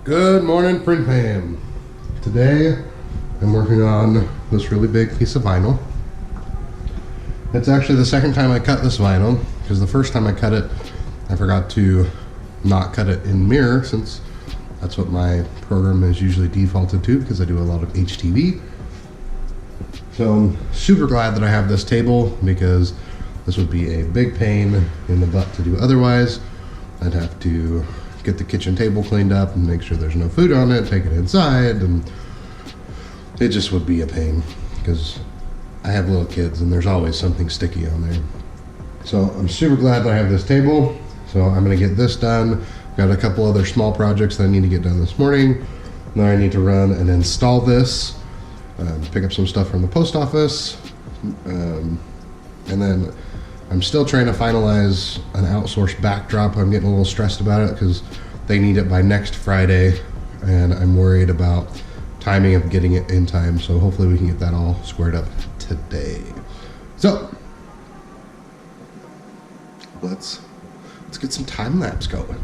Good morning, print fam. Today I'm working on this really big piece of vinyl. It's actually the second time I cut this vinyl, because the first time I cut it I forgot to not cut it in mirror, since that's what my program is usually defaulted to, because I do a lot of HTV. So I'm super glad that I have this table, because this would be a big pain in the butt to do otherwise. I'd have to get the kitchen table cleaned up and make sure there's no food on it, take it inside, and it just would be a pain because I have little kids and there's always something sticky on there. So I'm super glad that I have this table. So I'm gonna get this done. Got a couple other small projects that I need to get done this morning. Then I need to run and install this, pick up some stuff from the post office, and then I'm still trying to finalize an outsourced backdrop. I'm getting a little stressed about it because they need it by next Friday, and I'm worried about timing of getting it in time. So hopefully we can get that all squared up today. So let's get some time lapse going.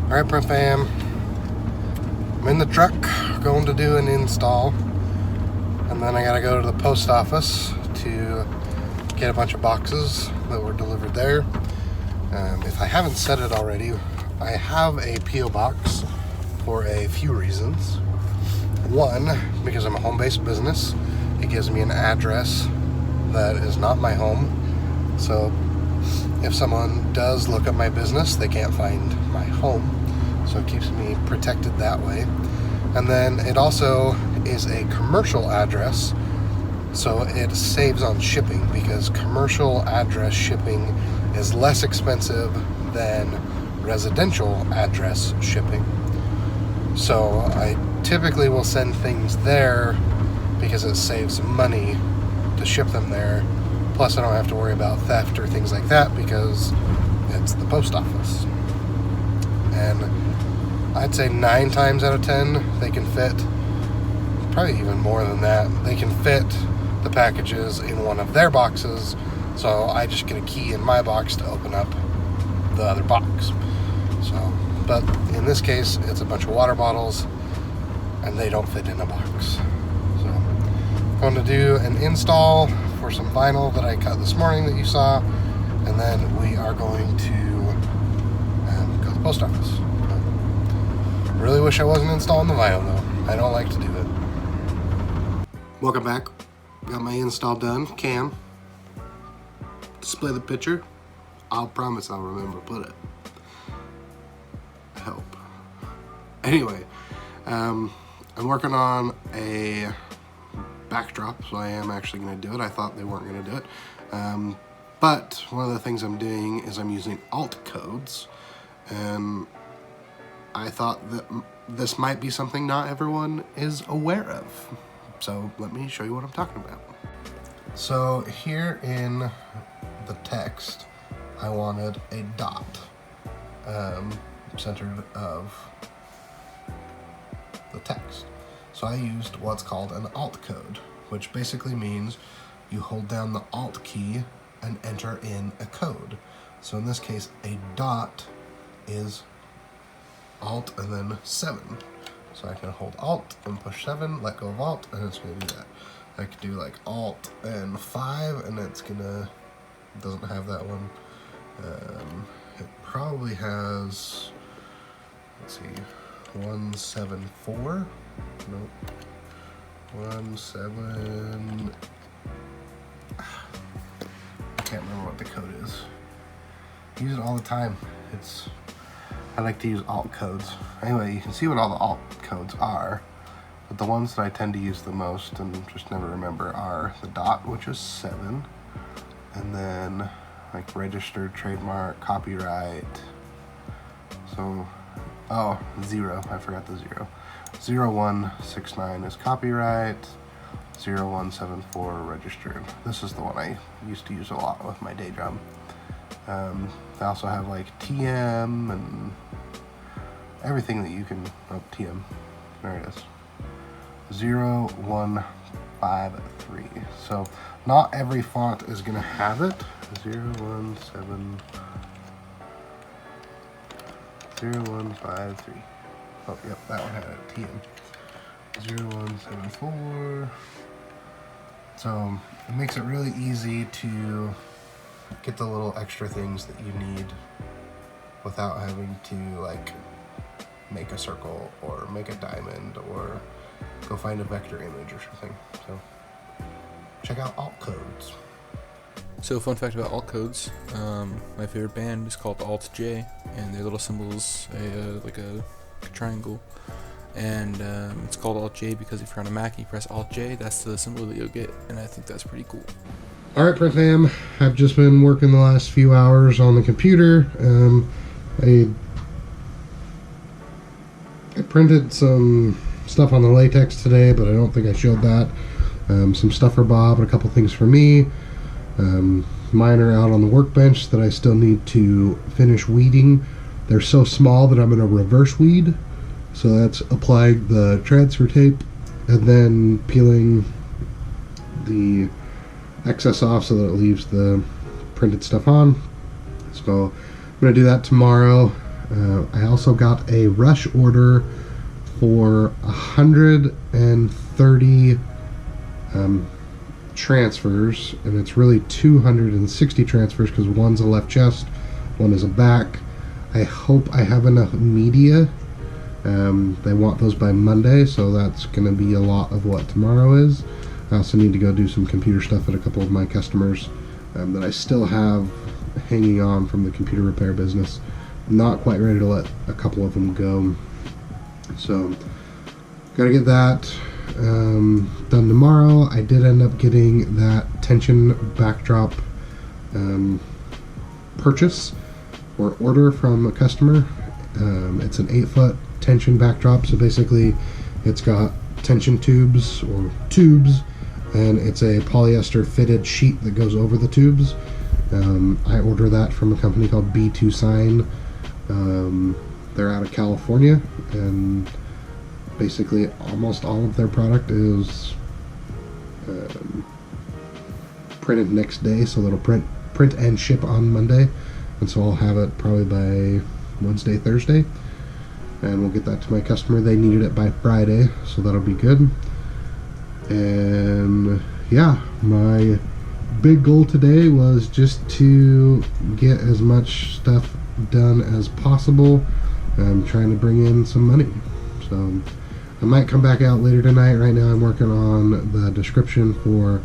Alright, print fam, I'm in the truck going to do an install, and then I gotta go to the post office to get a bunch of boxes that were delivered there. If I haven't said it already, I have a P.O. box for a few reasons. One, because I'm a home-based business, it gives me an address that is not my home, so if someone does look up my business, they can't find my home. So it keeps me protected that way. And then it also is a commercial address, so it saves on shipping, because commercial address shipping is less expensive than residential address shipping. So I typically will send things there because it saves money to ship them there. Plus I don't have to worry about theft or things like that because it's the post office. And I'd say 9 times out of 10 they can fit, probably even more than that, they can fit the packages in one of their boxes, so I just get a key in my box to open up the other box. So, but in this case it's a bunch of water bottles and they don't fit in a box. So I'm going to do an install for some vinyl that I cut this morning that you saw, and then we are going to go to the post office. Really wish I wasn't installing the vinyl though. I don't like to do it. Welcome back. Got my install done. Cam, display the picture. I'll promise I'll remember to put it. I hope. Anyway, I'm working on a backdrop, so I am actually going to do it. I thought they weren't going to do it. But one of the things I'm doing is I'm using alt codes, and I thought that this might be something not everyone is aware of. So let me show you what I'm talking about. So here in the text, I wanted a dot centered of the text. So I used what's called an alt code, which basically means you hold down the alt key and enter in a code. So in this case, a dot is Alt and then 7. So I can hold Alt and push 7, let go of Alt, and it's going to do that. I could do like Alt and 5, and it's gonna, doesn't have that one. It probably has, let's see, 174. Nope. 17. I can't remember what the code is. I use it all the time. I like to use alt codes. Anyway, you can see what all the alt codes are. But the ones that I tend to use the most and just never remember are the dot, which is 7, and then like registered, trademark, copyright. So, 0, I forgot the 0. 0169 is copyright, 0174 registered. This is the one I used to use a lot with my day job. They also have like TM and everything that you can, TM, there it is. 0153. So not every font is going to have it. 0153. Oh, yep, that one had it. TM. 0174. So it makes it really easy to get the little extra things that you need without having to like make a circle or make a diamond or go find a vector image or something. So check out alt codes. So fun fact about alt codes, my favorite band is called Alt J, and their little symbol is like a triangle, and it's called Alt J because if you're on a Mac and you press Alt J, that's the symbol that you'll get, and I think that's pretty cool. Alright, Print Fam, I've just been working the last few hours on the computer. I printed some stuff on the latex today, but I don't think I showed that. Some stuff for Bob and a couple things for me. Mine are out on the workbench that I still need to finish weeding. They're so small that I'm going to reverse weed. So that's applying the transfer tape and then peeling the excess off so that it leaves the printed stuff on. So I'm going to do that tomorrow. I also got a rush order for 130 transfers, and it's really 260 transfers because one's a left chest, one is a back. I hope I have enough media. They want those by Monday, so that's going to be a lot of what tomorrow is. I also need to go do some computer stuff at a couple of my customers that I still have hanging on from the computer repair business. I'm not quite ready to let a couple of them go. So, gotta get that done tomorrow. I did end up getting that tension backdrop purchase or order from a customer. It's an 8-foot tension backdrop, so basically it's got tension tubes or tubes, and it's a polyester fitted sheet that goes over the tubes. I order that from a company called B2 Sign. They're out of California, and basically almost all of their product is printed next day, so it'll print and ship on Monday, and so I'll have it probably by Wednesday, Thursday, and we'll get that to my customer. They needed it by Friday, so that'll be good. And yeah, my big goal today was just to get as much stuff done as possible. I'm trying to bring in some money, so I might come back out later tonight. Right now I'm working on the description for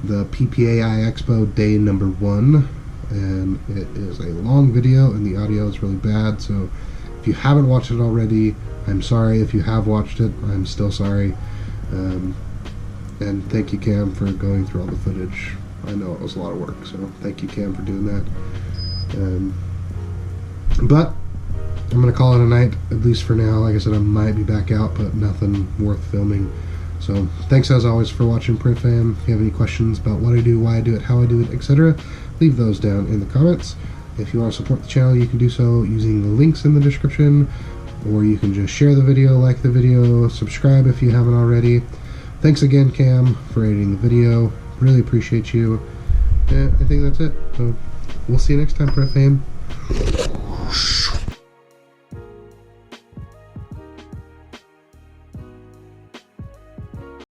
the PPAI Expo day number 1, and it is a long video and the audio is really bad, so if you haven't watched it already, I'm sorry. If you have watched it, I'm still sorry. And thank you, Cam, for going through all the footage. I know it was a lot of work, so thank you, Cam, for doing that. But I'm going to call it a night, at least for now. Like I said, I might be back out, but nothing worth filming. So thanks as always for watching, Print Fam. If you have any questions about what I do, why I do it, how I do it, etc., leave those down in the comments. If you want to support the channel, you can do so using the links in the description, or you can just share the video, like the video, subscribe if you haven't already. Thanks again, Cam, for editing the video. Really appreciate you. I think that's it. So we'll see you next time, Prep Fam.